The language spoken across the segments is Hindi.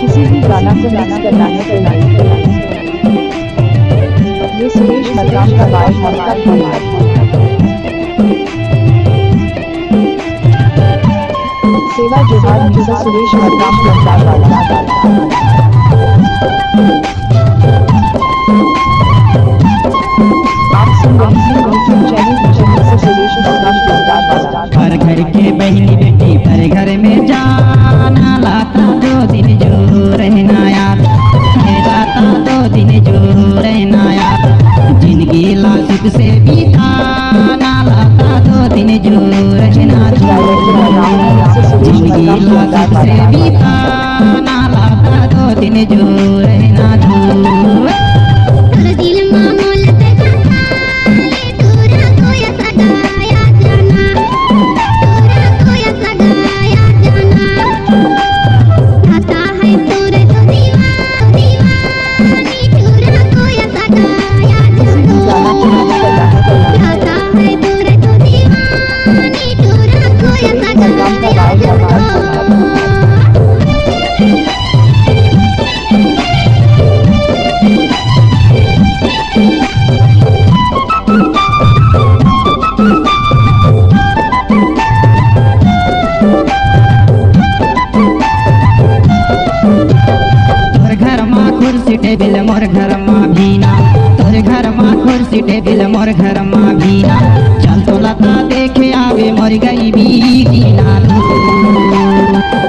किसी भी गाना को मिक्स करना है तो ये सुरेश मदाम का गायक मौका सेवा जोहार मिस्टर सुरेश मदाम आप सुन रहे हैं यूट्यूब चैनल मिस्टर सुरेश मदाम। हर घर के बहनी बेटी पर घर में जाना लाता 2 दिन जो रहना यार, लाता 2 दिन जो रहना यार, जिंदगी लासुक से बीताना लाता 2 दिन जो रहना, जिंदगी लासुक से बीताना लाता 2 दिन जो रहना टेबिल मोर घर माँ भीना, तोर घर माँ कुर्सी टेबिल मोर घर माँ भीना, चल तो लता देखे आवे मोर गरीबी दीना,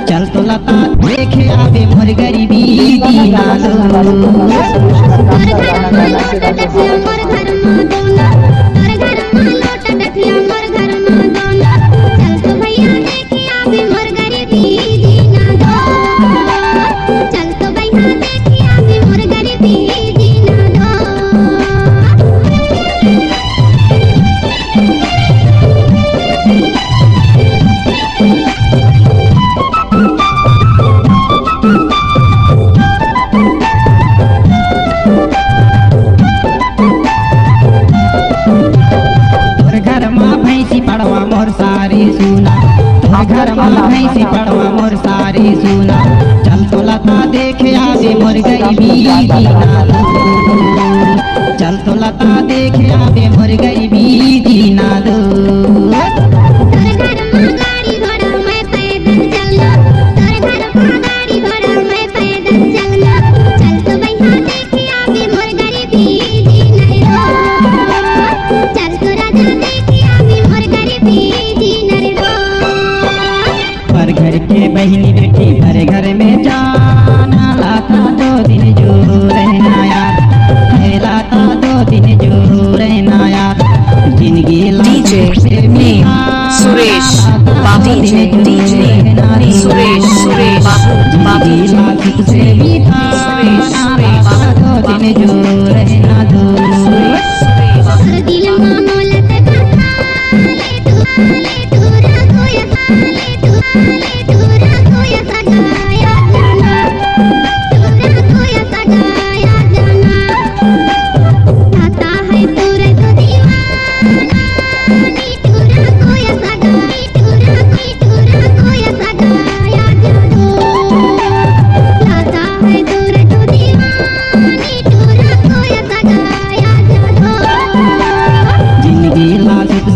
चल तो लता देखे आवे मोर गरीबी दीना। पड़वा मोर सारी सुना, तोर घर माँ भैंसी पड़वा मोर सारी सुना, चल तो लता देखे आवे मोर गरीबी दीना, चल तो लता देखे आवे मोर गरीबी दीना दो। बहनी बेटी भरे घर में जाना लाता 2 दिन जो रहना यार, लाता 2 दिन जो रहना यार, जिंदगी डीजे सुरेश बाबू डीजे सुरेश बाबू लासुक से बीताना लाता 2 दिन जो रहना दो।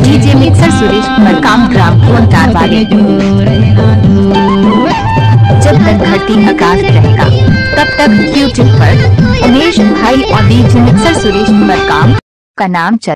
डीजे मिक्सर सुरेश मरकाम ग्राम कोंटार वाले। जब तक धरती आकाश रहेगा तब तक यूट्यूब पर उमेश भाई और डीजे मिक्सर सुरेश मरकाम का नाम चल